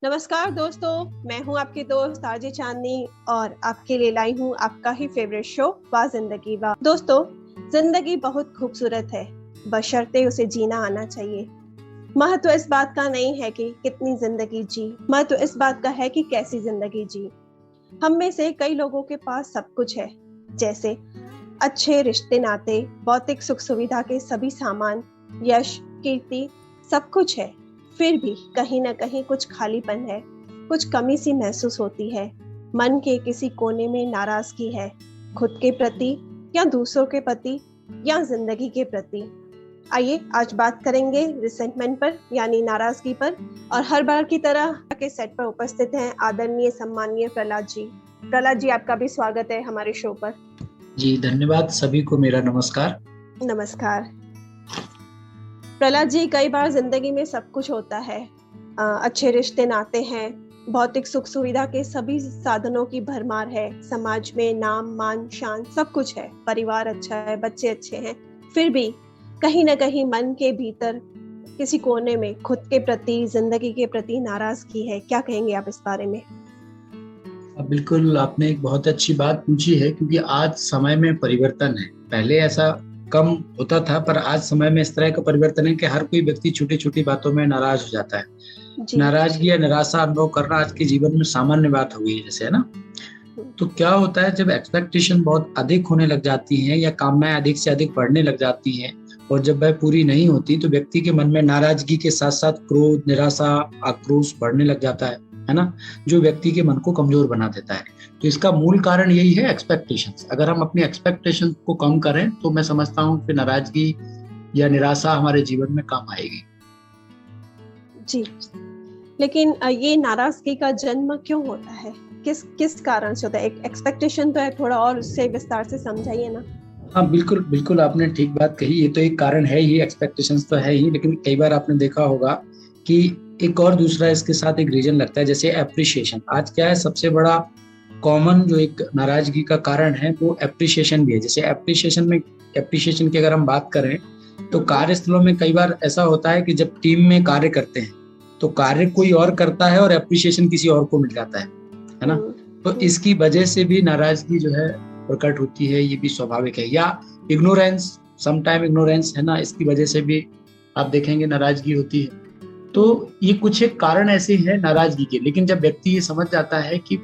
नमस्कार दोस्तों, मैं हूं आपकी दोस्त आरजे चांदनी और आपके लिए लाई हूं आपका ही फेवरेट शो वाह जिंदगी वाह। दोस्तों, जिंदगी बहुत खूबसूरत है, बशर्ते उसे जीना आना चाहिए। महत्व इस बात का नहीं है कि कितनी जिंदगी जी, महत्व इस बात का है कि कैसी जिंदगी जी। हम में से कई लोगों के पास सब कुछ है, जैसे अच्छे रिश्ते नाते, भौतिक सुख सुविधा के सभी सामान, यश कीर्ति, सब कुछ है। फिर भी कहीं ना कहीं कुछ खालीपन है, कुछ कमी सी महसूस होती है। मन के किसी कोने में नाराजगी है, खुद के प्रति या दूसरों के प्रति या जिंदगी के प्रति। आइए आज बात करेंगे रिसेंटमेंट पर यानी नाराजगी पर। और हर बार की तरह के सेट पर उपस्थित हैं आदरणीय सम्माननीय प्रहलाद जी। प्रहलाद जी, आपका भी स्वागत है हमारे शो पर। जी धन्यवाद, सभी को मेरा नमस्कार। नमस्कार प्रहलाद जी, कई बार जिंदगी में सब कुछ होता है, अच्छे रिश्ते नाते हैं, भौतिक सुख सुविधा के सभी साधनों की भरमार है, समाज में नाम मान शान सब कुछ है, परिवार अच्छा है, बच्चे अच्छे हैं। फिर भी कहीं ना कहीं मन के भीतर किसी कोने में खुद के प्रति, जिंदगी के प्रति नाराजगी है। क्या कहेंगे आप इस बारे में? बिल्कुल, आपने एक बहुत अच्छी बात पूछी है, क्योंकि आज समय में परिवर्तन है। पहले ऐसा कम होता था, पर आज समय में इस तरह का परिवर्तन है कि हर कोई व्यक्ति छोटी छोटी बातों में नाराज हो जाता है। नाराजगी या निराशा अनुभव करना आज के जीवन में सामान्य बात हो गई है, जैसे है ना। तो क्या होता है, जब एक्सपेक्टेशन बहुत अधिक होने लग जाती हैं या कामनाएं अधिक से अधिक बढ़ने लग जाती हैं और जब वह पूरी नहीं होती, तो व्यक्ति के मन में नाराजगी के साथ साथ क्रोध, निराशा, आक्रोश बढ़ने लग जाता है ना, जो व्यक्ति के मन को कमजोर बना देता है। तो इसका मूल कारण यही है, एक्सपेक्टेशंस। अगर हम अपनी एक्सपेक्टेशन को कम करें तो मैं समझता हूँ कि नाराजगी या निराशा हमारे जीवन में काम आएगी। जी, लेकिन ये नाराजगी का जन्म क्यों होता है? किस कारण से होता है? एक एक्सपेक्टेशन तो है, थोड़ा और उससे विस्तार से समझाइए ना। हाँ बिल्कुल बिल्कुल, आपने ठीक बात कही। ये तो एक कारण है ही, एक्सपेक्टेशंस तो है ही, लेकिन कई बार आपने देखा होगा कि एक और दूसरा इसके साथ एक रीजन लगता है, जैसे एप्रिशिएशन। आज क्या है, सबसे बड़ा कॉमन जो एक नाराजगी का कारण है वो एप्रिशिएशन भी है। जैसे एप्रिशिएशन की अगर हम बात करें तो कार्यस्थलों में कई बार ऐसा होता है कि जब टीम में कार्य करते हैं तो कार्य कोई और करता है और एप्रिशिएशन किसी और को मिल जाता है ना। तो इसकी वजह से भी नाराजगी जो है प्रकट होती है, ये भी स्वाभाविक है। या इग्नोरेंस, समटाइम इग्नोरेंस है ना, इसकी वजह से भी आप देखेंगे नाराजगी होती है। तो ये कुछ एक कारण ऐसे हैं नाराजगी के। लेकिन जब व्यक्ति ये समझ जाता है कि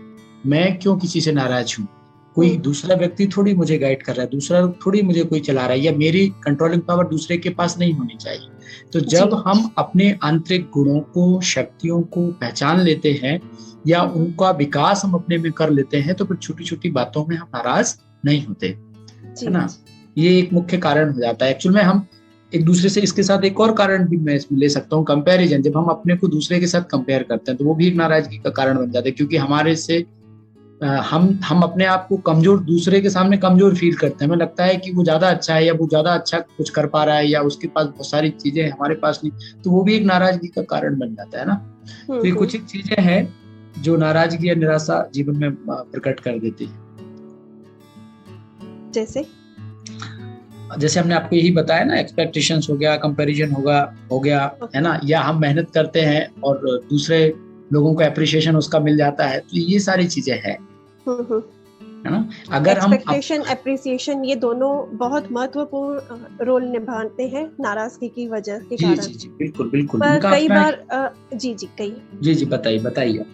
मैं क्यों किसी से नाराज हूँ, कोई दूसरा व्यक्ति थोड़ी मुझे गाइड कर रहा है, दूसरा थोड़ी मुझे कोई चला रहा है, या मेरी कंट्रोलिंग पावर दूसरे के पास नहीं होनी चाहिए। तो जब हम अपने आंतरिक गुणों को, शक्तियों को पहचान लेते हैं या उनका विकास हम अपने में कर लेते हैं, तो फिर छोटी छोटी बातों में हम नाराज नहीं होते, है ना। ये एक मुख्य कारण हो जाता है। एक्चुअल में हम एक दूसरे से, इसके साथ एक और कारण भी मैं इसमें ले सकता हूँ, कंपैरिजन। जब हम अपने को दूसरे के साथ कंपेयर करते हैं तो वो भी एक नाराजगी का कारण बन जाता है, क्योंकि हमारे से हम अपने आप को कमजोर, दूसरे के सामने कमजोर फील करते हैं। हमें लगता है कि वो ज्यादा अच्छा है या वो ज्यादा अच्छा कुछ कर पा रहा है या उसके पास बहुत सारी चीजें हमारे पास नहीं, तो वो भी एक नाराजगी का कारण बन जाता है ना। तो ये कुछ एक चीजें हैं जो नाराजगी या निराशा जीवन में प्रकट कर देती है। जैसे हमने आपको यही बताया ना, एक्सपेक्टेशंस हो गया, कंपैरिजन हो गया है ना, या हम मेहनत करते हैं और दूसरे लोगों को एप्रिशिएशन उसका मिल जाता है। तो ये सारी चीजें हैं, है ना। अगर हम एक्सपेक्टेशन, एप्रिसिएशन, ये दोनों बहुत महत्वपूर्ण रोल निभाते हैं नाराजगी की वजह के कारण। जी बिल्कुल बिल्कुल। पर कई बार जी बताइए।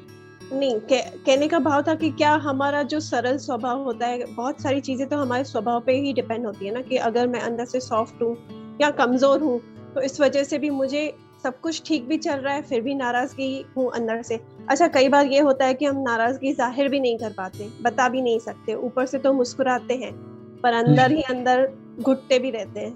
नहीं, कहने का भाव था कि क्या हमारा जो सरल स्वभाव होता है, बहुत सारी चीजें तो हमारे स्वभाव पे ही डिपेंड होती है ना, कि अगर मैं अंदर से सॉफ्ट हूँ या कमजोर हूँ तो इस वजह से भी मुझे सब कुछ ठीक भी चल रहा है फिर भी नाराजगी हूँ अंदर से। अच्छा, कई बार ये होता है कि हम नाराजगी जाहिर भी नहीं कर पाते, बता भी नहीं सकते, ऊपर से तो मुस्कुराते हैं पर अंदर ही अंदर घुटते भी रहते हैं।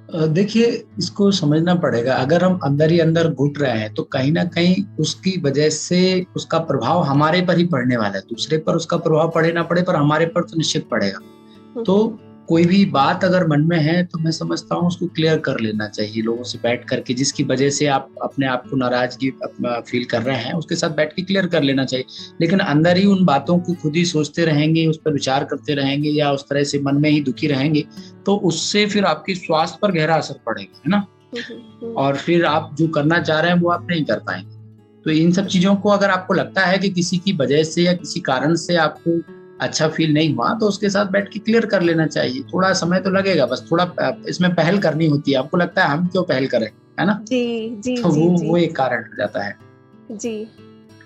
देखिए, इसको समझना पड़ेगा। अगर हम अंदर ही अंदर घुट रहे हैं तो कहीं ना कहीं उसकी वजह से उसका प्रभाव हमारे पर ही पड़ने वाला है। दूसरे पर उसका प्रभाव पड़े ना पड़े, पर हमारे पर तो निश्चित पड़ेगा। तो कोई भी बात अगर मन में है तो मैं समझता हूँ उसको क्लियर कर लेना चाहिए लोगों से बैठ करके। जिसकी वजह से आप अपने आप को नाराजगी फील कर रहे हैं, उसके साथ बैठ के क्लियर कर लेना चाहिए। लेकिन अंदर ही उन बातों को खुद ही सोचते रहेंगे, उस पर विचार करते रहेंगे या उस तरह से मन में ही दुखी रहेंगे, तो उससे फिर आपके स्वास्थ्य पर गहरा असर पड़ेगा, है ना। और फिर आप जो करना चाह रहे हैं वो आप नहीं कर पाएंगे। तो इन सब चीजों को अगर आपको लगता है कि किसी की वजह से या किसी कारण से आपको अच्छा फील नहीं हुआ, तो उसके साथ बैठ के क्लियर कर लेना चाहिए। थोड़ा समय तो लगेगा, बस थोड़ा इसमें पहल करनी होती है। आपको लगता है हम क्यों पहल करें, है ना? जी जी तो जी वो एक कारण हो जाता है। जी,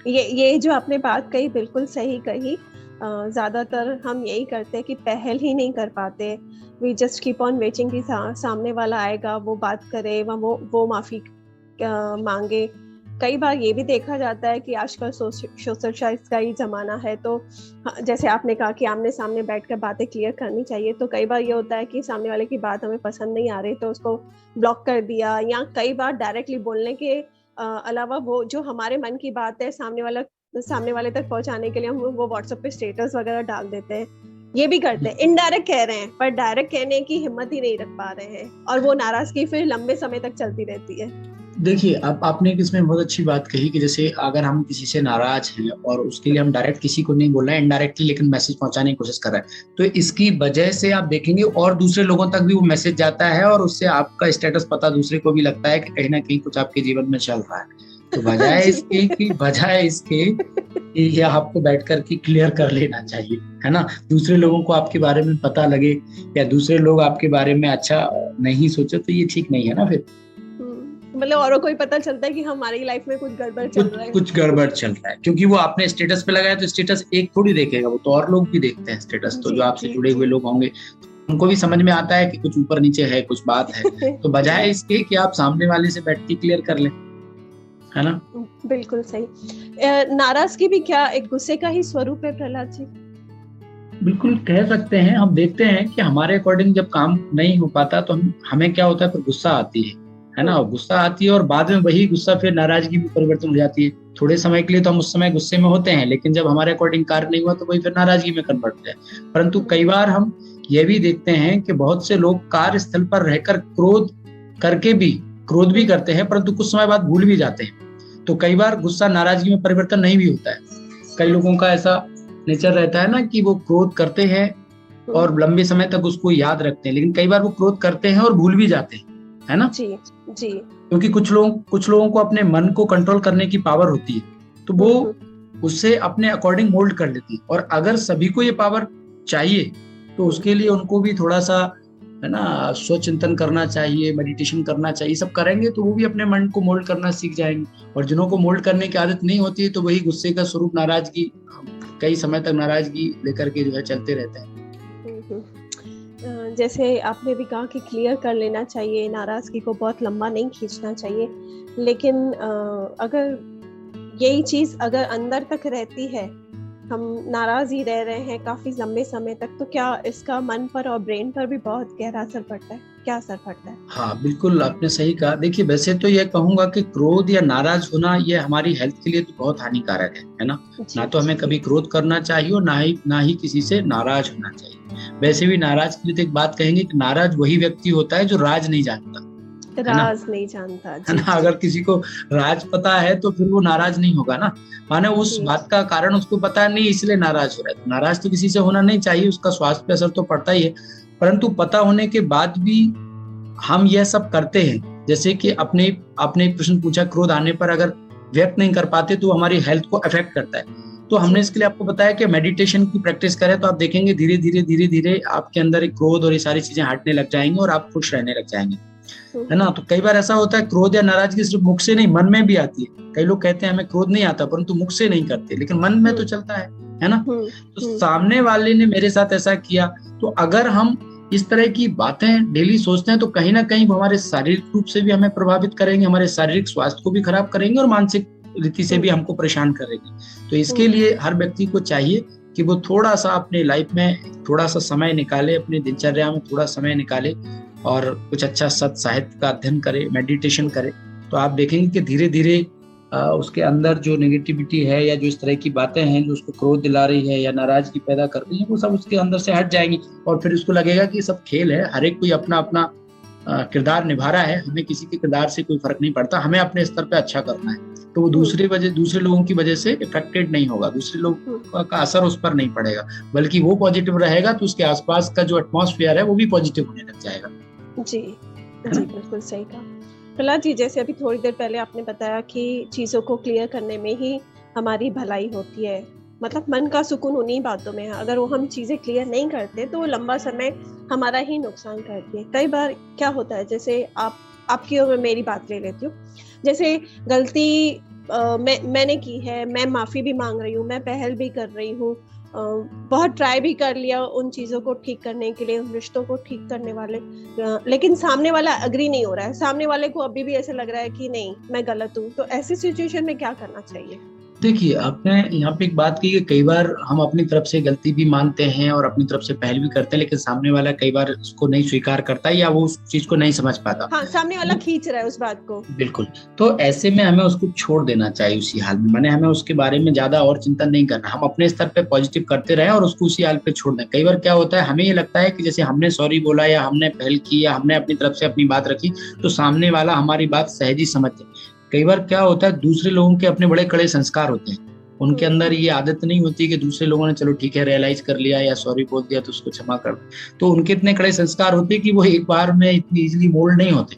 ये जो आपने बात कही बिल्कुल सही कही। ज्यादातर हम यही करते हैं कि पहल ही नहीं कर पाते। We just keep on waiting कि सामने वाला आएगा, वो बात करे, वो माफी मांगे। कई बार ये भी देखा जाता है कि आजकल सोशल साइट्स का ही जमाना है, तो जैसे आपने कहा कि आमने सामने बैठकर बातें क्लियर करनी चाहिए, तो कई बार ये होता है कि सामने वाले की बात हमें पसंद नहीं आ रही तो उसको ब्लॉक कर दिया, या कई बार डायरेक्टली बोलने के अलावा वो जो हमारे मन की बात है सामने वाले तक पहुंचाने के लिए हम वो व्हाट्सएप पे स्टेटस वगैरह डाल देते हैं। ये भी करते हैं, इनडायरेक्ट कह रहे हैं पर डायरेक्ट कहने की हिम्मत ही नहीं रख पा रहे हैं, और वो नाराजगी फिर लंबे समय तक चलती रहती है। देखिए, अब आपने इसमें बहुत अच्छी बात कही कि जैसे अगर हम किसी से नाराज हैं और उसके लिए हम डायरेक्ट किसी को नहीं बोल रहे हैं, इनडायरेक्टली लेकिन मैसेज पहुंचाने की कोशिश कर रहे हैं, तो इसकी वजह से आप देखेंगे और दूसरे लोगों तक भी वो मैसेज जाता है और उससे आपका स्टेटस पता दूसरे को भी लगता है कि कहीं ना कहीं कुछ आपके जीवन में चल रहा है। तो बजाय इसके ये आपको बैठ कर के क्लियर कर लेना चाहिए, है ना? दूसरे लोगों को आपके बारे में पता लगे या दूसरे लोग आपके बारे में अच्छा नहीं सोचे, तो ये ठीक नहीं है ना फिर। मतलब औरों को ही पता चलता है कि हमारी लाइफ में कुछ गड़बड़ चल रहा है, क्योंकि वो आपने स्टेटस पे लगाया तो स्टेटस एक थोड़ी देखेगा, वो तो और लोग भी देखते हैं स्टेटस। तो जो आपसे जुड़े हुए लोग होंगे उनको भी समझ में आता है कि कुछ ऊपर नीचे है, कुछ बात है। तो बजाय इसके कि आप सामने वाले से बैठ के क्लियर कर लें, है ना? बिल्कुल सही। नाराजगी भी क्या एक गुस्से का ही स्वरूप है प्रहलाद जी? बिल्कुल कह सकते हैं। हम देखते हैं कि हमारे अकॉर्डिंग जब काम नहीं हो पाता तो हमें क्या होता है, फिर गुस्सा आती है ना? गुस्सा आती है और बाद में वही गुस्सा फिर नाराजगी में परिवर्तन हो जाती है। थोड़े समय के लिए तो हम उस समय गुस्से में होते हैं, लेकिन जब हमारे अकॉर्डिंग कार्य नहीं हुआ तो वही फिर नाराजगी में कन्वर्ट होता है। परंतु कई बार हम ये भी देखते हैं कि बहुत से लोग कार्यस्थल पर रहकर क्रोध भी करते हैं, परंतु कुछ समय बाद भूल भी जाते हैं। तो कई बार गुस्सा नाराजगी में परिवर्तन नहीं भी होता है। कई लोगों का ऐसा नेचर रहता है ना कि वो क्रोध करते हैं और लंबे समय तक उसको याद रखते हैं, लेकिन कई बार वो क्रोध करते हैं और भूल भी जाते हैं, है ना? जी जी। क्योंकि कुछ लोगों को अपने मन को कंट्रोल करने की पावर होती है, तो वो उससे अपने अकॉर्डिंग मोल्ड कर लेती है। और अगर सभी को ये पावर चाहिए तो उसके लिए उनको भी थोड़ा सा, है ना, स्वचिंतन करना चाहिए, मेडिटेशन करना चाहिए। सब करेंगे तो वो भी अपने मन को मोल्ड करना सीख जाएंगे। और जिन्हों को मोल्ड करने की आदत नहीं होती है तो वही गुस्से का स्वरूप नाराजगी, कई समय तक नाराजगी लेकर के जो है चलते रहते हैं। जैसे आपने भी कहा कि क्लियर कर लेना चाहिए, नाराजगी को बहुत लंबा नहीं खींचना चाहिए, लेकिन अगर यही चीज अगर अंदर तक रहती है, हम नाराज ही रह रहे हैं काफी लंबे समय तक, तो क्या इसका मन पर और ब्रेन पर भी बहुत गहरा असर पड़ता है? क्या असर पड़ता है? हाँ, बिल्कुल आपने सही कहा। देखिए, वैसे तो यह कहूंगा कि क्रोध या नाराज होना ये हमारी हेल्थ के लिए तो बहुत हानिकारक है ना? ना तो हमें कभी क्रोध करना चाहिए और ना ही किसी से नाराज होना चाहिए। वैसे भी नाराज के लिए तो एक बात कहेंगे कि नाराज वही व्यक्ति होता है जो राज नहीं जानता, नहीं जानता, है ना? अगर किसी को राज पता है तो फिर वो नाराज नहीं होगा ना, माने उस बात का कारण उसको पता नहीं, इसलिए नाराज हो रहा है। नाराज तो किसी से होना नहीं चाहिए, उसका स्वास्थ्य पे असर तो पड़ता ही है, परंतु पता होने के बाद भी हम यह सब करते हैं। जैसे कि आपने प्रश्न पूछा, क्रोध आने पर अगर व्यक्त नहीं कर पाते तो हमारी हेल्थ को अफेक्ट करता है। तो हमने इसके लिए आपको बताया कि मेडिटेशन की प्रैक्टिस करें तो आप देखेंगे धीरे धीरे आपके अंदर एक क्रोध और ये सारी चीजें हटने लग जाएंगी और आप खुश रहने लग जाएंगे, है ना? तो कई बार ऐसा होता है क्रोध या नाराजगी सिर्फ मुख से नहीं, मन में भी आती है। कई लोग कहते हैं हमें क्रोध नहीं आता, परंतु मुख से नहीं करते, लेकिन मन में तो चलता है ना? तो सामने वाले ने मेरे साथ ऐसा किया, तो अगर हम इस तरह की बातें डेली सोचते हैं तो कहीं ना कहीं हमारे शारीरिक रूप से भी हमें प्रभावित करेंगे, हमारे शारीरिक स्वास्थ्य को भी खराब करेंगे और मानसिक रीति से भी हमको परेशान करेंगे। तो इसके लिए हर व्यक्ति को चाहिए कि वो थोड़ा सा अपने लाइफ में थोड़ा सा समय निकाले, अपनी दिनचर्या में थोड़ा समय निकाले और कुछ अच्छा सत्य साहित्य का अध्ययन करे, मेडिटेशन करे। तो आप देखेंगे कि धीरे धीरे उसके अंदर जो नेगेटिविटी है या जो इस तरह की बातें हैं जो उसको क्रोध दिला रही है या नाराजगी पैदा कर रही है, वो सब उसके अंदर से हट जाएंगी और फिर उसको लगेगा कि सब खेल है, हर एक कोई अपना अपना किरदार निभा रहा है, हमें किसी के किरदार से कोई फर्क नहीं पड़ता, हमें अपने स्तर पे अच्छा करना है। तो वो दूसरे लोगों की वजह से इफेक्टेड नहीं होगा, दूसरे लोगों का असर उस पर नहीं पड़ेगा, बल्कि वो पॉजिटिव रहेगा तो उसके आसपास का जो एटमॉस्फेयर है वो भी पॉजिटिव होने लग जाएगा। जी बिल्कुल सही कहा। प्रहलाद जी, जैसे अभी थोड़ी देर पहले आपने बताया कि चीजों को क्लियर करने में ही हमारी भलाई होती है, मतलब मन का सुकून उन्हीं बातों में है। अगर वो हम चीजें क्लियर नहीं करते तो वो लंबा समय हमारा ही नुकसान करती है। कई बार क्या होता है, जैसे आपकी और मेरी बात ले लेती हूँ, जैसे गलती मैंने की है, मैं माफी भी मांग रही हूँ, मैं पहल भी कर रही हूँ, बहुत ट्राई भी कर लिया उन चीजों को ठीक करने के लिए, उन रिश्तों को ठीक करने वाले, लेकिन सामने वाला अग्री नहीं हो रहा है, सामने वाले को अभी भी ऐसा लग रहा है कि नहीं मैं गलत हूँ। तो ऐसी सिचुएशन में क्या करना चाहिए? देखिए, आपने यहाँ पे एक बात की कि कई बार हम अपनी तरफ से गलती भी मानते हैं और अपनी तरफ से पहल भी करते हैं, लेकिन सामने वाला कई बार उसको नहीं स्वीकार करता या वो उस चीज को नहीं समझ पाता। हाँ, सामने वाला खींच रहा है उस बात को। बिल्कुल। तो ऐसे में हमें उसको छोड़ देना चाहिए उसी हाल में, माने हमें उसके बारे में ज्यादा और चिंतन नहीं करना, हम अपने स्तर पे पॉजिटिव करते रहें और उसको उसी हाल पे छोड़ दें। कई बार क्या होता है, हमें ये लगता है कि जैसे हमने सॉरी बोला या हमने पहल की या हमने अपनी तरफ से अपनी बात रखी तो सामने वाला हमारी बात सहज ही समझ जाए। कई बार क्या होता है, दूसरे लोगों के अपने बड़े कड़े संस्कार होते हैं, उनके अंदर ये आदत नहीं होती कि दूसरे लोगों ने चलो ठीक है रियलाइज कर लिया या सॉरी बोल दिया तो उसको क्षमा कर दो। तो उनके इतने कड़े संस्कार होते हैं कि वो एक बार में इतनी इजीली मोल्ड नहीं होते।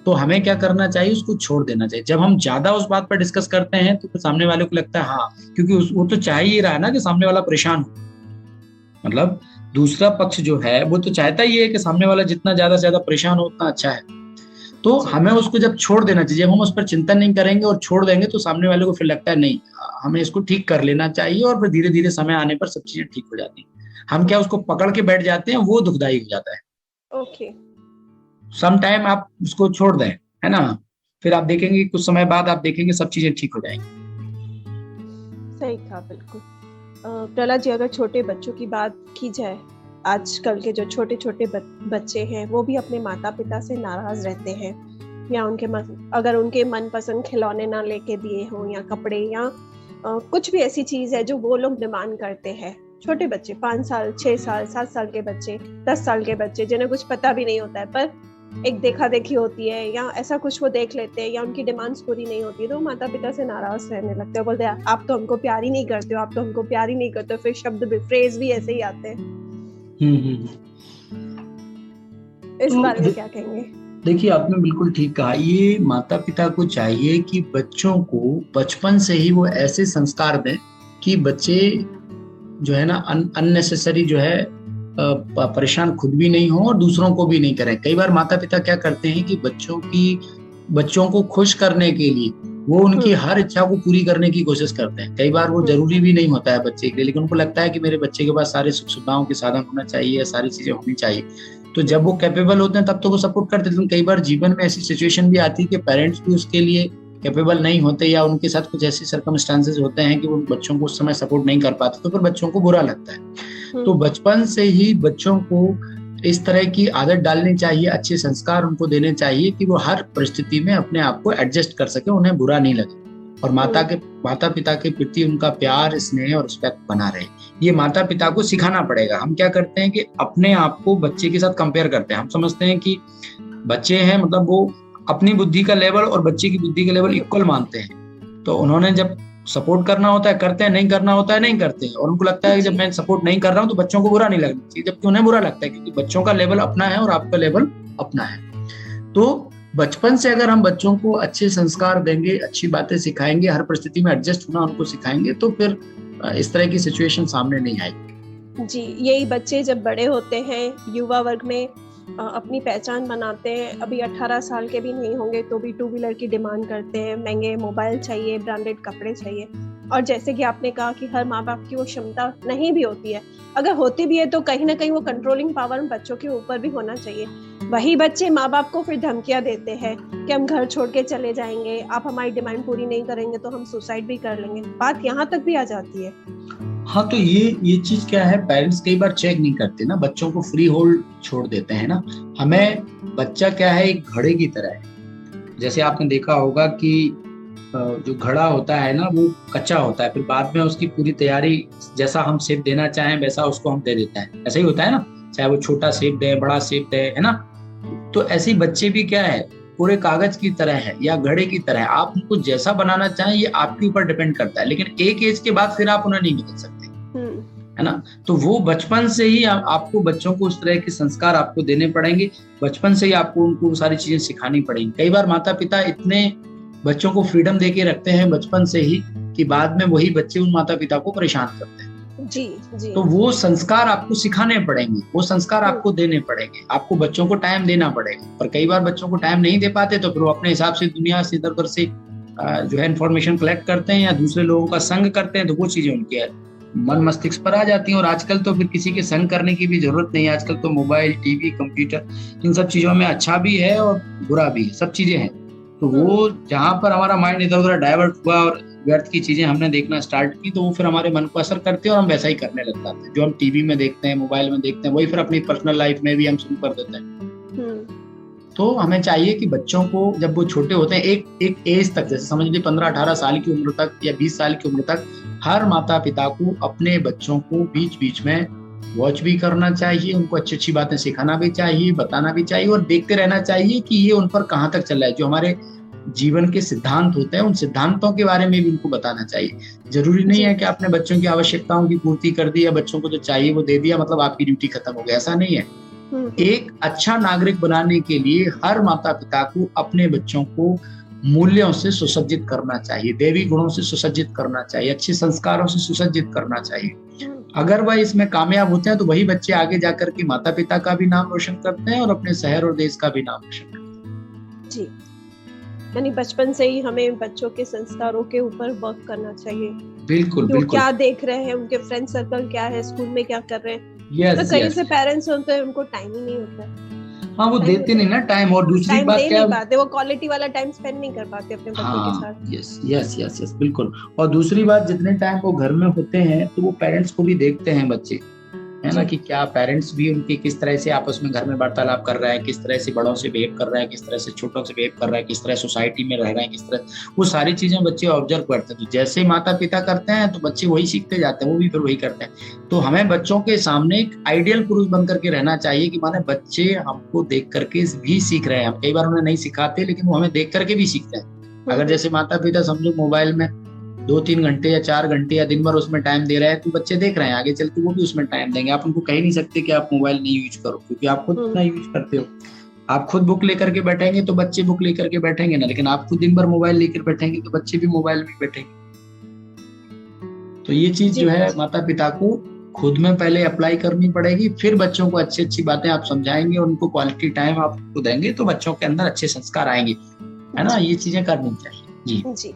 तो हमें क्या करना चाहिए, उसको छोड़ देना चाहिए। जब हम ज्यादा उस बात पर डिस्कस करते हैं तो फिर सामने वाले को लगता है हाँ, क्योंकि वो तो चाह ही रहा है ना कि सामने वाला परेशान हो, मतलब दूसरा पक्ष जो है वो तो चाहता ही है कि सामने वाला जितना ज्यादा से ज्यादा परेशान हो उतना अच्छा है। तो हमें उसको जब छोड़ देना चाहिए, जब हम उस पर चिंतन नहीं करेंगे और छोड़ देंगे तो सामने वाले को फिर लगता है नहीं, हमें इसको ठीक कर लेना चाहिए, और फिर धीरे धीरे समय आने पर सब चीजें ठीक हो जाती हैं। हम क्या उसको पकड़ के बैठ जाते हैं, वो दुखदाई हो जाता है। ओके। सम टाइम आप उसको छोड़ दें, है ना, फिर आप देखेंगे कुछ समय बाद आप देखेंगे सब चीजें ठीक हो जाएंगी। सही कहा, बिल्कुल। प्रहलाद जी, अगर छोटे बच्चों की बात की जाए, आजकल के जो छोटे छोटे बच्चे हैं वो भी अपने माता पिता से नाराज रहते हैं, या अगर उनके मनपसंद खिलौने ना लेके दिए हों या कपड़े या कुछ भी ऐसी चीज है जो वो लोग डिमांड करते हैं। छोटे बच्चे, 5 साल 6 साल 7 साल के बच्चे, 10 साल के बच्चे, जिन्हें कुछ पता भी नहीं होता है, पर एक देखा देखी होती है या ऐसा कुछ वो देख लेते हैं या उनकी डिमांड्स पूरी नहीं होती है तो माता पिता से नाराज रहने लगते हैं, बोलते हैं आप तो हमको प्यार ही नहीं करते हो, आप तो हमको प्यार ही नहीं करते हो। फिर शब्द भी, फ्रेज भी ऐसे ही आते हैं। इस बारे में क्या कहेंगे? देखिए, आपने बिल्कुल ठीक कहा। ये माता पिता को चाहिए कि बच्चों को बचपन से ही वो ऐसे संस्कार दें कि बच्चे जो है ना अननेसेसरी जो है परेशान खुद भी नहीं हो और दूसरों को भी नहीं करें। कई बार माता पिता क्या करते हैं कि बच्चों को खुश करने के लिए वो उनकी हर इच्छा को पूरी करने की कोशिश करते हैं। कई बार वो जरूरी भी नहीं होता है बच्चे के लिए, लेकिन उनको लगता है कि मेरे बच्चे के पास सारे सुख सुविधाओं के साधन होना चाहिए, सारी चीजें होनी चाहिए। तो जब वो कैपेबल होते हैं तब तो वो सपोर्ट करते हैं, लेकिन कई बार जीवन में ऐसी सिचुएशन भी आती है कि पेरेंट्स भी उसके लिए कैपेबल नहीं होते या उनके साथ कुछ ऐसे सर्कमस्टांसेस होते हैं कि वो बच्चों को उस समय सपोर्ट नहीं कर पाते, तो फिर बच्चों को बुरा लगता है। तो बचपन से ही बच्चों को इस तरह की आदत डालनी चाहिए, अच्छे संस्कार उनको देने चाहिए कि वो हर परिस्थिति में अपने आप को एडजस्ट कर सके, उन्हें बुरा नहीं लगे, और माता पिता के प्रति उनका प्यार, स्नेह और रिस्पेक्ट बना रहे। ये माता पिता को सिखाना पड़ेगा। हम क्या करते हैं कि अपने आप को बच्चे के साथ कंपेयर करते हैं। हम समझते हैं कि बच्चे हैं, मतलब वो अपनी बुद्धि का लेवल और बच्चे की बुद्धि का लेवल इक्वल मानते हैं। तो उन्होंने जब सपोर्ट करना होता है करते हैं, नहीं करना होता है नहीं करते हैं, और उनको लगता है कि जब मैं सपोर्ट नहीं कर रहा हूँ तो बच्चों को बुरा नहीं लगना चाहिए, जबकि उन्हें बुरा लगता है, क्योंकि बच्चों का लेवल अपना है और आपका लेवल अपना है। तो बचपन से अगर हम बच्चों को अच्छे संस्कार देंगे, अच्छी बातें सिखाएंगे, हर परिस्थिति में एडजस्ट होना उनको सिखाएंगे, तो फिर इस तरह की सिचुएशन सामने नहीं आएगी। जी, यही बच्चे जब बड़े होते हैं, युवा वर्ग में अपनी पहचान बनाते हैं, अभी 18 साल के भी नहीं होंगे तो भी 2 व्हीलर की डिमांड करते हैं, महंगे मोबाइल चाहिए, ब्रांडेड कपड़े चाहिए। और जैसे कि आपने कहा कि हर माँ बाप की वो क्षमता नहीं भी होती है, अगर होती भी है तो कहीं ना कहीं वो कंट्रोलिंग पावर बच्चों के ऊपर भी होना चाहिए। वही बच्चे माँ बाप को फिर धमकियां देते हैं कि हम घर छोड़ के चले जाएंगे, आप हमारी डिमांड पूरी नहीं करेंगे तो हम सुसाइड भी कर लेंगे। बात यहाँ तक भी आ जाती है। हाँ, तो ये चीज क्या है, पेरेंट्स कई बार चेक नहीं करते ना, बच्चों को फ्री होल्ड छोड़ देते हैं ना। हमें बच्चा क्या है, एक घड़े की तरह है। जैसे आपने देखा होगा कि जो घड़ा होता है ना वो कच्चा होता है, फिर बाद में उसकी पूरी तैयारी जैसा हम शेप देना चाहें वैसा उसको हम दे देता है। ऐसा ही होता है ना, चाहे वो छोटा शेप दे, बड़ा शेप दे, है ना। तो ऐसे बच्चे भी क्या है, पूरे कागज की तरह है या घड़े की तरह है। आप उनको जैसा बनाना चाहें ये आपके ऊपर डिपेंड करता है, लेकिन एक एज के बाद फिर आप उन्हें नहीं बदल सकते, है ना। तो वो बचपन से ही आपको बच्चों को उस तरह के संस्कार आपको देने पड़ेंगे, बचपन से ही आपको उनको सारी चीजें सिखानी पड़ेंगी। कई बार माता पिता इतने बच्चों को फ्रीडम देके रखते हैं बचपन से ही कि बाद में वही बच्चे उन माता पिता को परेशान करते हैं। जी जी। तो वो संस्कार आपको सिखाने पड़ेंगे, वो संस्कार आपको देने पड़ेंगे, आपको बच्चों को टाइम देना पड़ेगा। पर कई बार बच्चों को टाइम नहीं दे पाते तो फिर वो अपने हिसाब से दुनिया से इधर उधर से जो है इन्फॉर्मेशन कलेक्ट करते हैं या दूसरे लोगों का संग करते हैं, तो वो चीजें उनके मन मस्तिष्क पर आ जाती हैं। और आजकल तो फिर किसी के संग करने की भी जरूरत नहीं है, आजकल तो मोबाइल, टीवी, कंप्यूटर, इन सब चीजों में अच्छा भी है और बुरा भी है, सब चीजें हैं। तो वो जहां पर हमारा माइंड इधर उधर डाइवर्ट हुआ और व्यर्थ की चीजें हमने देखना स्टार्ट की, तो वो फिर हमारे मन को असर करते हैं और हम वैसा ही करने लग जाते हैं। जो हम टीवी में देखते हैं, मोबाइल में देखते हैं, वही फिर अपनी पर्सनल लाइफ में भी हम शुरू कर देते हैं। तो हमें चाहिए कि बच्चों को जब वो छोटे होते हैं, एक एज तक, जैसे समझ लीजिए 15-18 साल की उम्र तक या 20 साल की उम्र तक, हर माता पिता को अपने बच्चों को बीच बीच में वॉच भी करना चाहिए, उनको अच्छी अच्छी बातें सिखाना भी चाहिए, बताना भी चाहिए और देखते रहना चाहिए कि ये उन पर कहाँ तक चल रहा है। जो हमारे जीवन के सिद्धांत होते हैं, उन सिद्धांतों के बारे में भी उनको बताना चाहिए। जरूरी नहीं है कि आपने बच्चों की आवश्यकताओं की पूर्ति कर दी या बच्चों को जो चाहिए वो दे दिया, मतलब आपकी ड्यूटी खत्म हो गई, ऐसा नहीं है। एक अच्छा नागरिक बनाने के लिए हर माता पिता को अपने बच्चों को मूल्यों से सुसज्जित करना चाहिए, दैवी गुणों से सुसज्जित करना चाहिए, अच्छे संस्कारों से सुसज्जित करना चाहिए। अगर वह इसमें कामयाब होते हैं तो वही बच्चे आगे जाकर के माता पिता का भी नाम रोशन करते हैं और अपने शहर और देश का भी नाम रोशन करते हैं। जी, यानी बचपन से ही हमें बच्चों के संस्कारों के ऊपर वर्क करना चाहिए। बिल्कुल बिल्कुल। क्या देख रहे हैं, उनके फ्रेंड सर्कल क्या है, स्कूल में क्या कर रहे हैं। तो कई से पेरेंट्स होते हैं उनको टाइम ही नहीं होता है। हाँ, वो देते नहीं ना टाइम। और दूसरी बात क्या है, वो क्वालिटी वाला टाइम स्पेंड नहीं कर पाते अपने बच्चों के साथ। यस बिल्कुल। और दूसरी बात, जितने टाइम वो घर में होते हैं तो वो पेरेंट्स को भी देखते हैं बच्चे, है ना, कि क्या पेरेंट्स भी उनके किस तरह से आपस में घर में वार्तालाप कर रहा है, किस तरह से बड़ों से बिहेव कर रहा है, किस तरह से छोटों से बिहेव कर रहा है, किस तरह सोसाइटी में रह रहे हैं, किस तरह, वो सारी चीजें बच्चे ऑब्जर्व करते हैं। तो जैसे माता पिता करते हैं तो बच्चे वही सीखते जाते हैं, वो भी फिर वही करते हैं। तो हमें बच्चों के सामने एक आइडियल पुरुष बन करके रहना चाहिए कि माने बच्चे हमको देख करके भी सीख रहे हैं। हम कई बार उन्हें नहीं सिखाते लेकिन वो हमें देख करके भी सीखते हैं। अगर जैसे माता पिता समझो मोबाइल में 2-3 घंटे या 4 घंटे या दिन भर उसमें टाइम दे रहे हैं, तो बच्चे देख रहे हैं, आगे चल के वो भी उसमें टाइम देंगे। आप उनको कह ही नहीं सकते कि आप मोबाइल नहीं यूज करो, क्योंकि आप खुद इतना यूज करते हो। आप खुद बुक लेकर के बैठेंगे तो बच्चे बुक लेकर के बैठेंगे ना, लेकिन आप खुद दिन भर मोबाइल लेकर बैठेंगे तो बच्चे भी मोबाइल में बैठेंगे। तो ये चीज जो है माता पिता को खुद में पहले अप्लाई करनी पड़ेगी, फिर बच्चों को अच्छी अच्छी बातें आप समझाएंगे, उनको क्वालिटी टाइम आप देंगे तो बच्चों के अंदर अच्छे संस्कार आएंगे, है ना। ये चीजें करनी चाहिए। जी।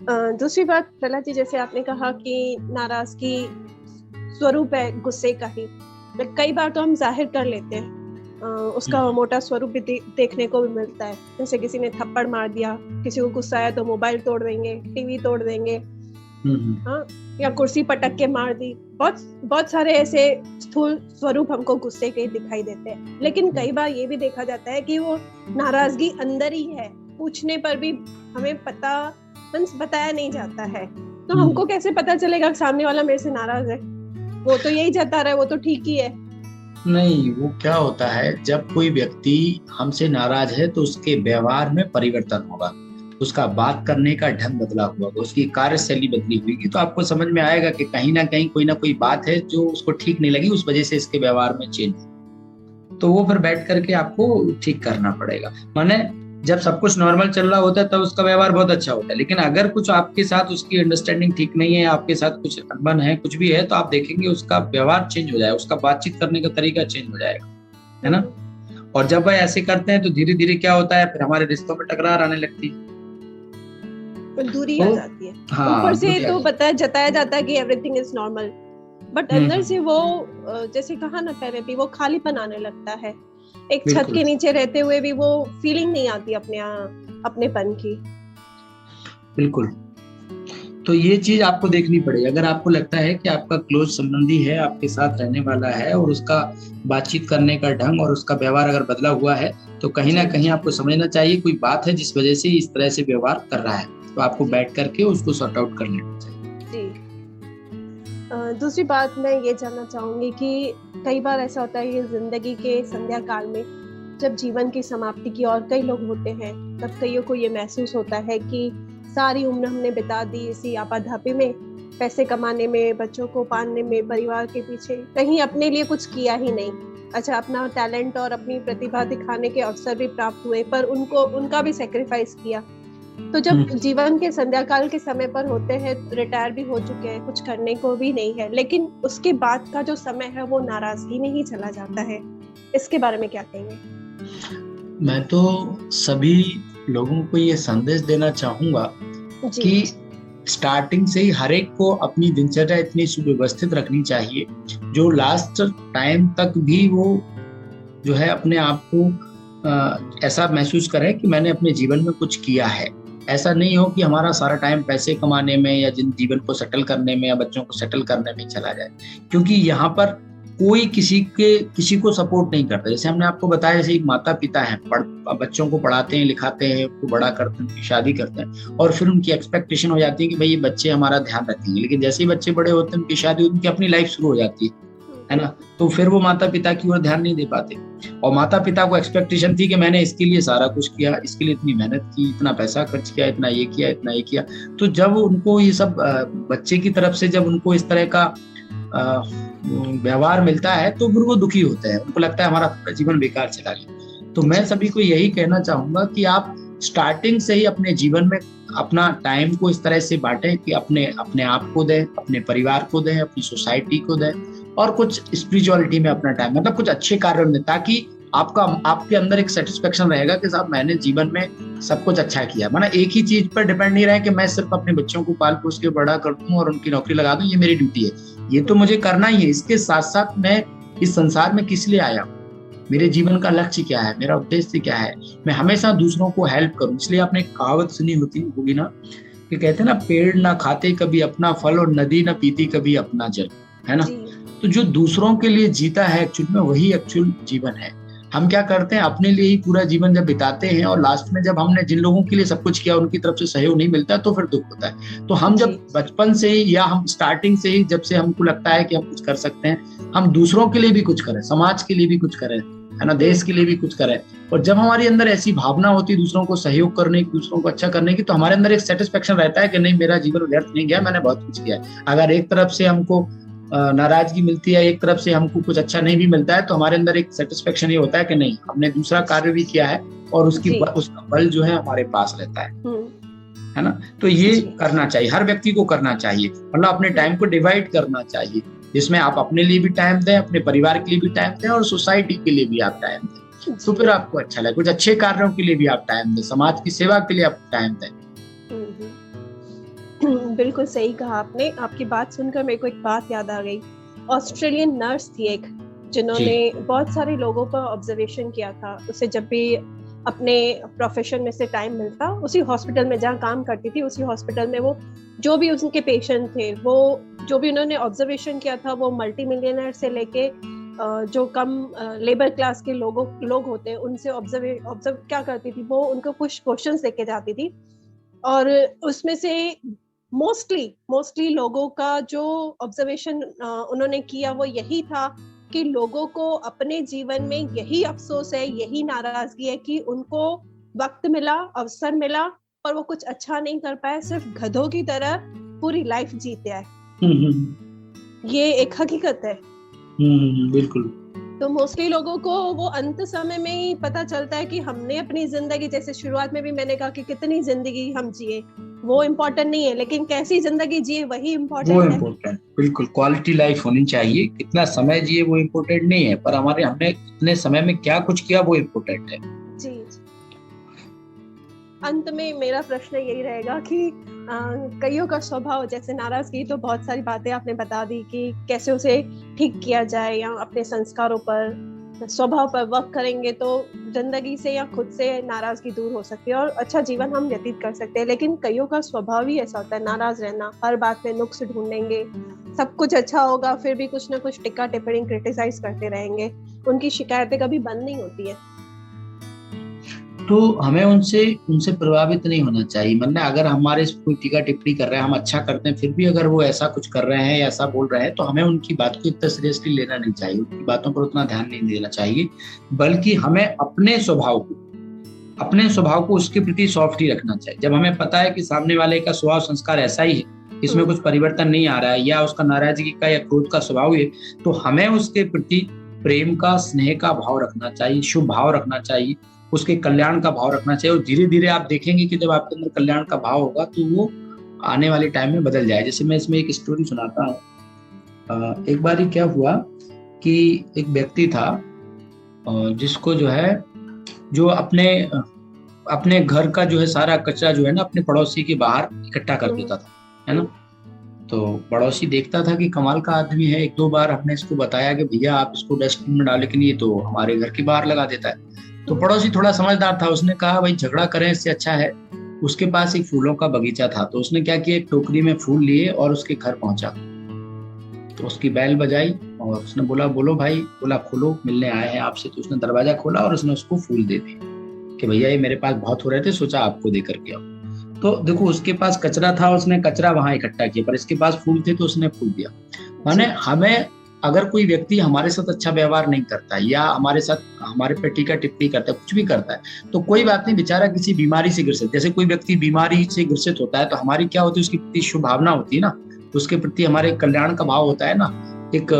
दूसरी बात प्रहलाद जी, जैसे आपने कहा कि नाराजगी स्वरूप है गुस्से का ही, कई बार तो हम जाहिर कर लेते हैं, उसका मोटा स्वरूप भी देखने को भी मिलता है। जैसे किसी ने थप्पड़ मार दिया, किसी को गुस्सा आया तो मोबाइल तोड़ देंगे, टीवी तोड़ देंगे, हाँ, या कुर्सी पटक के मार दी। बहुत सारे ऐसे स्थूल स्वरूप हमको गुस्से के दिखाई देते हैं। लेकिन कई बार ये भी देखा जाता है कि वो नाराजगी अंदर ही है, पूछने पर भी हमें बताया नहीं जाता है। तो हमको कैसे पता चलेगा सामने वाला मेरे से नाराज है? वो तो यही जता रहा है, वो तो ठीक ही है। नहीं, वो क्या होता है, जब कोई व्यक्ति हमसे नाराज है तो उसके व्यवहार में परिवर्तन होगा, उसका बात करने का ढंग बदला हुआ होगा, उसकी कार्यशैली बदली हुई, तो आपको समझ में आएगा कि कहीं ना कहीं कोई ना कोई बात है जो उसको ठीक नहीं लगी, उस वजह से इसके व्यवहार में चेंज। तो वो फिर बैठ करके आपको ठीक करना पड़ेगा। माने जब सब कुछ नॉर्मल चल रहा होता है तब उसका व्यवहार बहुत अच्छा होता है, लेकिन अगर कुछ आपके साथ उसकी अंडरस्टैंडिंग ठीक नहीं है, आपके साथ कुछ अनबन है, कुछ भी है, तो आप देखेंगे उसका व्यवहार चेंज हो जाएगा, उसका बातचीत करने का तरीका चेंज हो जाएगा, है ना। और जब वह ऐसे करते हैं तो धीरे धीरे क्या होता है, फिर हमारे रिश्तों में टकरार आने लगती है, दूरी आ जाती है। ऊपर से तो जताया जाता है कि एवरीथिंग इज नॉर्मल, बट अंदर से वो जैसे कहा ना पहले भी, वो खालीपन आने लगता है। एक छत के नीचे रहते हुए भी वो फीलिंग नहीं आती अपनेपन की। बिल्कुल। तो ये चीज आपको देखनी पड़ेगी। अगर आपको लगता है कि आपका क्लोज संबंधी है, आपके साथ रहने वाला है, और उसका बातचीत करने का ढंग और उसका व्यवहार अगर बदला हुआ है, तो कहीं ना कहीं आपको समझना चाहिए कोई बात है जिस वजह से इस तरह से व्यवहार कर रहा है, तो आपको बैठ करके उसको सॉर्ट आउट कर लेना चाहिए। दूसरी बात मैं ये जानना चाहूंगी कि कई बार ऐसा होता है कि जिंदगी के संध्या काल में जब जीवन की समाप्ति की और कई लोग होते हैं, तब कईयों को ये महसूस होता है कि सारी उम्र हमने बिता दी इसी आपाधापी में पैसे कमाने में, बच्चों को पालने में, परिवार के पीछे, कहीं अपने लिए कुछ किया ही नहीं। अच्छा, अपना टैलेंट और अपनी प्रतिभा दिखाने के अवसर भी प्राप्त हुए, पर उनका भी सेक्रीफाइस किया। तो जब जीवन के संध्या काल के समय पर होते हैं, रिटायर भी हो चुके हैं, कुछ करने को भी नहीं है, लेकिन उसके बाद का जो समय है वो नाराजगी में ही चला जाता है। इसके बारे में क्या कहेंगे? मैं तो सभी लोगों को ये संदेश देना चाहूंगा कि स्टार्टिंग से ही हर एक को अपनी दिनचर्या इतनी सुव्यवस्थित रखनी चाहिए जो लास्ट टाइम तक भी वो जो है अपने आप को ऐसा महसूस करे कि मैंने अपने जीवन में कुछ किया है। ऐसा नहीं हो कि हमारा सारा टाइम पैसे कमाने में या जीवन को सेटल करने में या बच्चों को सेटल करने में चला जाए, क्योंकि यहाँ पर कोई किसी को सपोर्ट नहीं करता। जैसे हमने आपको बताया, जैसे एक माता पिता है, बच्चों को पढ़ाते हैं, लिखाते हैं, उनको बड़ा करते हैं, शादी करते हैं, और फिर उनकी एक्सपेक्टेशन हो जाती है कि भाई ये बच्चे हमारा ध्यान रखेंगे। लेकिन जैसे ही बच्चे बड़े होते हैं, उनकी शादी, उनकी अपनी लाइफ शुरू हो जाती है ना, तो फिर वो माता पिता की ओर ध्यान नहीं दे पाते। और माता पिता को एक्सपेक्टेशन थी कि मैंने इसके लिए सारा कुछ किया, इसके लिए इतनी मेहनत की, इतना पैसा खर्च किया, इतना ये किया, इतना ये किया। तो जब उनको ये सब बच्चे की तरफ से जब उनको इस तरह का व्यवहार मिलता है तो फिर वो दुखी होते हैं, उनको लगता है हमारा जीवन बेकार चला गया। तो मैं सभी को यही कहना चाहूंगा कि आप स्टार्टिंग से ही अपने जीवन में अपना टाइम को इस तरह से बांटें कि अपने आप को दें, अपने परिवार को दें, अपनी सोसाइटी को दें, और कुछ स्पिरिचुअलिटी में अपना टाइम, मतलब कुछ अच्छे कार्यों में, ताकि आपके अंदर एक सेटिस्फेक्शन रहेगा कि साहब मैंने जीवन में सब कुछ अच्छा किया। मतलब एक ही चीज पर डिपेंड नहीं रहे कि मैं सिर्फ अपने बच्चों को पाल पोस के बड़ा कर दूं और उनकी नौकरी लगा दूं, ये मेरी ड्यूटी है, ये तो मुझे करना ही है। इसके साथ साथ मैं इस संसार में किस लिए आया हूँ, मेरे जीवन का लक्ष्य क्या है, मेरा उद्देश्य क्या है, मैं हमेशा दूसरों को हेल्प करूं। इसलिए आपने एक कहावत सुनी होगी ना, कि कहते हैं ना, पेड़ ना खाते कभी अपना फल और नदी ना पीती कभी अपना जल, है ना। तो जो दूसरों के लिए जीता है एक्चुअल में, वही एक्चुअल जीवन है। हम क्या करते हैं, अपने लिए ही पूरा जीवन जब बिताते हैं और लास्ट में जब हमने जिन लोगों के लिए सब कुछ किया उनकी तरफ से सहयोग नहीं मिलता तो फिर दुख होता है। तो हम जब बचपन से ही या हम स्टार्टिंग से ही, जब से हमको लगता है कि हम कुछ कर सकते हैं, हम दूसरों के लिए भी कुछ करें, समाज के लिए भी कुछ करें, है ना, देश के लिए भी कुछ करें। और जब हमारे अंदर ऐसी भावना होती है दूसरों को सहयोग करने की, दूसरों को अच्छा करने की, तो हमारे अंदर एक सेटिस्फेक्शन रहता है कि नहीं, मेरा जीवन व्यर्थ नहीं गया, मैंने बहुत कुछ किया है। अगर एक तरफ से हमको नाराजगी मिलती है, एक तरफ से हमको कुछ अच्छा नहीं भी मिलता है, तो हमारे अंदर एक सेटिस्फेक्शन ये होता है कि नहीं, हमने दूसरा कार्य भी किया है और उसका बल जो है हमारे पास रहता है ना। तो ये करना चाहिए, हर व्यक्ति को करना चाहिए, मतलब अपने टाइम को डिवाइड करना चाहिए, जिसमें आप अपने लिए भी टाइम दें, अपने परिवार के लिए भी टाइम दें और सोसाइटी के लिए भी आप टाइम दें। तो फिर आपको अच्छा लगे, कुछ अच्छे कार्यों के लिए भी आप टाइम दें, समाज की सेवा के लिए आप टाइम दें। बिल्कुल सही कहा आपने। आपकी बात सुनकर मेरे को एक बात याद आ गई। ऑस्ट्रेलियन नर्स थी एक, जिन्होंने बहुत सारे लोगों का ऑब्जर्वेशन किया था। उसे जब भी अपने प्रोफेशन में से टाइम मिलता, उसी हॉस्पिटल में जहाँ काम करती थी, उसी हॉस्पिटल में वो जो भी उनके पेशेंट थे, वो जो भी उन्होंने ऑब्जर्वेशन किया था, वो मल्टी मिलियनर से लेके जो कम लेबर क्लास के लोग होते हैं, उनसे ऑब्जर्व क्या करती थी, वो उनको कुछ क्वेश्चंस लेके जाती थी। और उसमें से मोस्टली लोगों का जो ऑब्जर्वेशन उन्होंने किया वो यही था कि लोगों को अपने जीवन में यही अफसोस है, यही नाराजगी है कि उनको वक्त मिला, अवसर मिला, पर वो कुछ अच्छा नहीं कर पाए, सिर्फ गधों की तरह पूरी लाइफ जीते आए। ये एक हकीकत है। बिल्कुल। तो मोस्टली लोगों को वो अंत समय में ही पता चलता है कि हमने अपनी जिंदगी, जैसे शुरुआत में भी मैंने कहा कि कितनी जिंदगी हम जिए वो इम्पोर्टेंट नहीं है, लेकिन कैसी जिंदगी जिए वही इम्पोर्टेंट है। बिल्कुल, क्वालिटी लाइफ होनी चाहिए। कितना समय जिए वो इम्पोर्टेंट नहीं है, पर हमने इतने समय में क्या कुछ किया वो इम्पोर्टेंट है। जी। अंत में मेरा प्रश्न यही रहेगा कि कईयों का स्वभाव, जैसे नाराजगी, तो बहुत सारी बातें आपने बता दी कि कैसे उसे ठीक किया जाए, या अपने संस्कारों पर, स्वभाव पर वर्क करेंगे तो जिंदगी से या खुद से नाराजगी दूर हो सकती है और अच्छा जीवन हम व्यतीत कर सकते हैं। लेकिन कईयों का स्वभाव ही ऐसा होता है, नाराज रहना, हर बात में नुक्स ढूंढेंगे, सब कुछ अच्छा होगा फिर भी कुछ ना कुछ टिक्का टिप्पणी, क्रिटिसाइज करते रहेंगे, उनकी शिकायतें कभी बंद नहीं होती है। तो हमें उनसे प्रभावित नहीं होना चाहिए। मतलब अगर हमारे कोई टीका टिप्पणी कर रहे हैं, हम अच्छा करते हैं, फिर भी अगर वो ऐसा कुछ कर रहे हैं या ऐसा बोल रहे हैं, तो हमें उनकी बात को इतना सीरियसली लेना नहीं चाहिए, उनकी बातों पर उतना ध्यान नहीं देना चाहिए, बल्कि हमें अपने स्वभाव को, अपने स्वभाव को उसके प्रति सॉफ्ट ही रखना चाहिए। जब हमें पता है कि सामने वाले का स्वभाव संस्कार ऐसा ही है, इसमें कुछ परिवर्तन नहीं आ रहा है, या उसका नाराजगी का या क्रोध का स्वभाव है, तो हमें उसके प्रति प्रेम का, स्नेह का भाव रखना चाहिए, शुभ भाव रखना चाहिए, उसके कल्याण का भाव रखना चाहिए। और धीरे धीरे आप देखेंगे कि जब आपके अंदर कल्याण का भाव होगा तो वो आने वाले टाइम में बदल जाए। जैसे मैं इसमें एक स्टोरी सुनाता हूँ। एक बार क्या हुआ कि एक व्यक्ति था जिसको जो है, जो अपने घर का जो है सारा कचरा जो है ना अपने पड़ोसी के बाहर इकट्ठा कर देता था, है ना। तो पड़ोसी देखता था कि कमाल का आदमी है। एक दो बार हमने इसको बताया कि भैया आप इसको डस्टबिन में डालें, लेकिन ये तो हमारे घर के बाहर लगा देता है। तो पड़ोसी थोड़ा समझदार था, उसने कहा भाई झगड़ा करें इससे अच्छा है, उसके पास एक फूलों का बगीचा था, तो उसने क्या किया, एक टोकरी में फूल लिए और उसके घर पहुंचा। तो उसकी बैल बजाई और उसने बोला बोलो भाई, बोला खोलो, मिलने आए हैं आपसे। तो उसने दरवाजा खोला और उसने उसको फूल दे दिए कि भैया ये मेरे पास बहुत हो रहे थे, सोचा आपको दे करके आओ। तो देखो उसके पास कचरा था, उसने कचरा वहां इकट्ठा किया, पर इसके पास फूल थे तो उसने फूल दिया। माने हमें अगर कोई व्यक्ति हमारे साथ अच्छा व्यवहार नहीं करता या हमारे साथ हमारे पे टीका टिप्पणी करता है, कुछ भी करता है, तो कोई बात नहीं, बेचारा किसी बीमारी से ग्रसित, जैसे कोई व्यक्ति बीमारी से ग्रसित होता है तो हमारी क्या होती है, उसकी प्रति शुभ भावना होती है ना, उसके प्रति हमारे कल्याण का भाव होता है ना, एक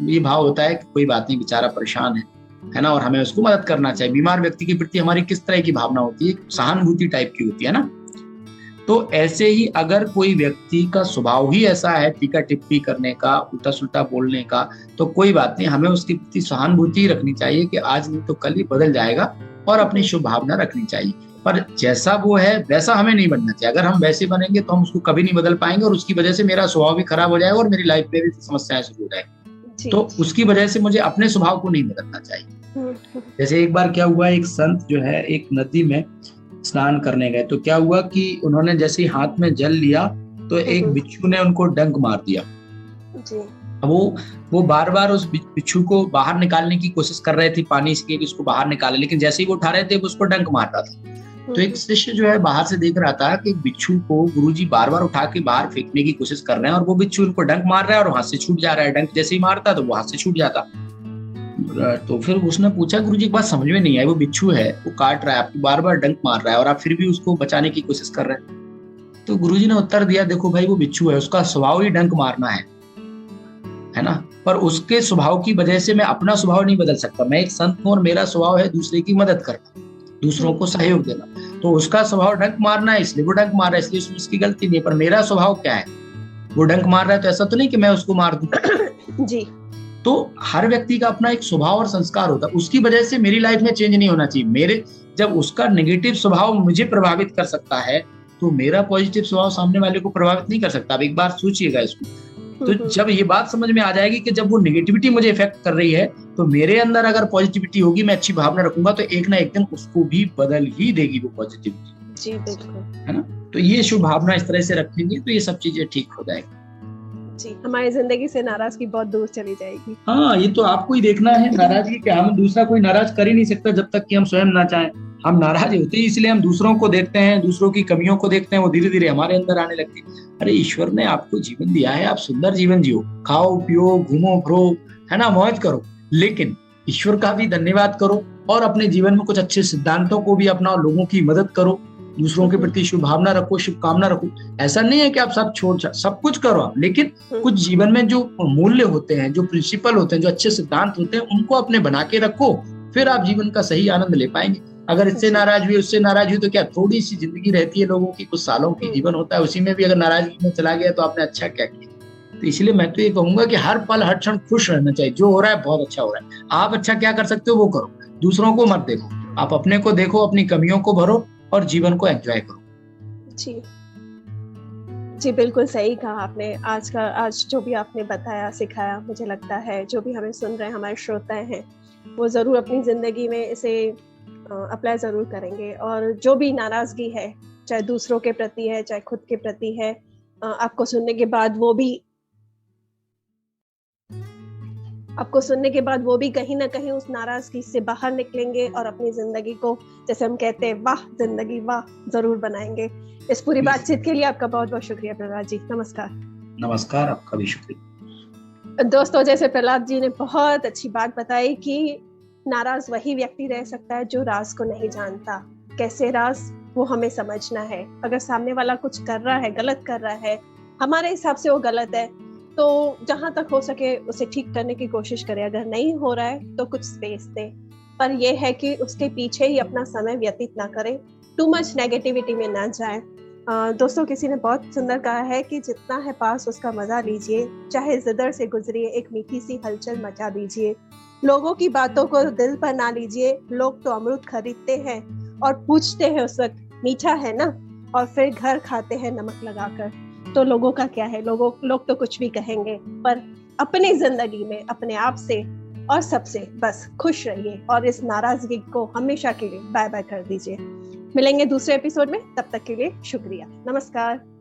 ये भाव होता है कि कोई बात नहीं, बेचारा परेशान है ना, और हमें उसको मदद करना चाहिए। बीमार व्यक्ति के प्रति हमारी किस तरह की भावना होती है, सहानुभूति टाइप की होती है ना। तो ऐसे ही अगर कोई व्यक्ति का स्वभाव ही ऐसा है टीका टिप्पणी करने का, उल्टा सुल्टा बोलने का, तो कोई बात नहीं, हमें उसके प्रति सहानुभूति रखनी चाहिए कि आज नहीं तो कल ही बदल जाएगा, और अपनी शुभ भावना रखनी चाहिए। पर जैसा वो है वैसा हमें नहीं बनना चाहिए। अगर हम वैसे बनेंगे तो हम उसको कभी नहीं बदल पाएंगे, और उसकी वजह से मेरा स्वभाव भी खराब हो जाएगा और मेरी लाइफ में भी समस्याएं शुरू हो जाएंगी। तो उसकी वजह से मुझे अपने स्वभाव को नहीं बदलना चाहिए। जैसे एक बार क्या हुआ, एक संत जो है एक नदी में स्नान करने गए, तो क्या हुआ कि उन्होंने जैसे ही हाथ में जल लिया तो एक बिच्छू ने उनको डंक मार दिया। वो बार बार उस बिच्छू को बाहर निकालने की कोशिश कर रहे थे पानी से कि उसको बाहर निकाले, लेकिन जैसे ही वो उठा रहे थे वो उसको डंक मार रहा था। तो एक शिष्य जो है बाहर से देख रहा था कि बिच्छू को गुरुजी बार बार उठा के बाहर फेंकने की कोशिश कर रहे हैं और वो बिच्छू उनको डंक मार रहा है और हाथ से छूट जा रहा है। डंक जैसे ही मारता तो वो हाथ से छूट जाता। तो फिर उसने पूछा, गुरुजी एक बात समझ में नहीं आई, वो बिच्छू है, वो काट रहा है, आपको बार बार डंक मार रहा है और आप फिर भी उसको बचाने की कोशिश कर रहे हैं। तो गुरुजी ने उत्तर दिया, देखो भाई वो बिच्छू है, उसका स्वभाव ही डंक मारना है ना, पर उसके स्वभाव की वजह से मैं अपना स्वभाव नहीं बदल सकता। मैं एक संत हूं और मेरा स्वभाव है दूसरे की मदद करना, दूसरों को सहयोग देना। तो उसका स्वभाव डंक मारना है इसलिए वो डंक मार रहा है, इसलिए उसमें उसकी गलती नहीं है। पर मेरा स्वभाव क्या है, वो डंक मार रहा है तो ऐसा तो नहीं कि मैं उसको मार दूं जी। तो हर व्यक्ति का अपना एक स्वभाव और संस्कार होता है, उसकी वजह से मेरी लाइफ में चेंज नहीं होना चाहिए। मेरे जब उसका नेगेटिव स्वभाव मुझे प्रभावित कर सकता है तो मेरा पॉजिटिव स्वभाव सामने वाले को प्रभावित नहीं कर सकता। अब एक बार सोचिएगा इसको, तो जब ये बात समझ में आ जाएगी कि जब वो नेगेटिविटी मुझे इफेक्ट कर रही है तो मेरे अंदर अगर पॉजिटिविटी होगी, मैं अच्छी भावना रखूंगा, तो एक ना एक दिन उसको भी बदल ही देगी वो पॉजिटिविटी जी, बिल्कुल, है ना। तो ये शुभ भावना इस तरह से रखेंगे तो ये सब चीजें ठीक हो जाएगी जी, हमारी जिंदगी से नाराजगी बहुत दूर चली जाएगी। हाँ, ये तो आपको ही देखना है नाराजगी क्या, हम दूसरा कोई नाराज कर ही नहीं सकता जब तक कि हम स्वयं ना चाहें। हम नाराज होते हैं इसलिए हम दूसरों को देखते हैं, दूसरों की कमियों को देखते हैं, वो धीरे धीरे हमारे अंदर आने लगती है। अरे ईश्वर ने आपको जीवन दिया है, आप सुंदर जीवन जियो, खाओ पियो घूमो फिरो, है ना, मौज करो, लेकिन ईश्वर का भी धन्यवाद करो और अपने जीवन में कुछ अच्छे सिद्धांतों को भी अपनाओ, लोगों की मदद करो, दूसरों के प्रति शुभ भावना रखो, शुभकामना रखो। ऐसा नहीं है कि आप सब कुछ करो आप, लेकिन कुछ जीवन में जो मूल्य होते हैं, जो प्रिंसिपल होते हैं, जो अच्छे सिद्धांत होते हैं, उनको अपने बना के रखो, फिर आप जीवन का सही आनंद ले पाएंगे। अगर इससे नाराज हुए, उससे नाराज हुए, तो क्या थोड़ी सी जिंदगी रहती है लोगों की, कुछ सालों की जीवन होता है, उसी में भी अगर नाराजगी में चला गया तो आपने अच्छा क्या किया। तो इसलिए मैं तो ये कहूंगा कि हर पल हर क्षण खुश रहना चाहिए। जो हो रहा है बहुत अच्छा हो रहा है, आप अच्छा क्या कर सकते हो वो करो, दूसरों को मत देखो, आप अपने को देखो, अपनी कमियों को भरो और जीवन को एंजॉय करो। जी जी, बिल्कुल सही कहा आपने। आज जो भी आपने बताया, सिखाया, मुझे लगता है जो भी हमें सुन रहे हैं, हमारे श्रोता हैं, वो जरूर अपनी जिंदगी में इसे अप्लाई जरूर करेंगे। और जो भी नाराजगी है, चाहे दूसरों के प्रति है, चाहे खुद के प्रति है, आपको सुनने के बाद वो भी कहीं ना कहीं उस नाराजगी से बाहर निकलेंगे और अपनी जिंदगी को, जैसे हम कहते हैं, वाह जिंदगी वाह, जरूर बनाएंगे। इस पूरी बातचीत के लिए आपका बहुत बहुत शुक्रिया प्रहलाद जी। नमस्कार। नमस्कार, आपका भी शुक्रिया। दोस्तों, जैसे प्रहलाद जी ने बहुत अच्छी बात बताई कि नाराज वही व्यक्ति रह सकता है जो राज को नहीं जानता। कैसे राज, वो हमें समझना है। अगर सामने वाला कुछ कर रहा है, गलत कर रहा है, हमारे हिसाब से वो गलत है, तो जहां तक हो सके उसे ठीक करने की कोशिश करें। अगर नहीं हो रहा है तो कुछ स्पेस दें, पर यह है कि उसके पीछे ही अपना समय व्यतीत ना करें, टू मच नेगेटिविटी में ना जाएं। दोस्तों, किसी ने बहुत सुंदर कहा है कि जितना है पास उसका मजा लीजिए, चाहे जिधर से गुजरिए एक मीठी सी हलचल मचा दीजिए। लोगों की बातों को दिल पर ना लीजिए, लोग तो अमृत खरीदते हैं और पूछते हैं उस वक्त मीठा है ना, और फिर घर खाते हैं नमक लगाकर। तो लोगों का क्या है, लोग तो कुछ भी कहेंगे, पर अपनी जिंदगी में अपने आप से और सबसे बस खुश रहिए और इस नाराजगी को हमेशा के लिए बाय बाय कर दीजिए। मिलेंगे दूसरे एपिसोड में, तब तक के लिए शुक्रिया, नमस्कार।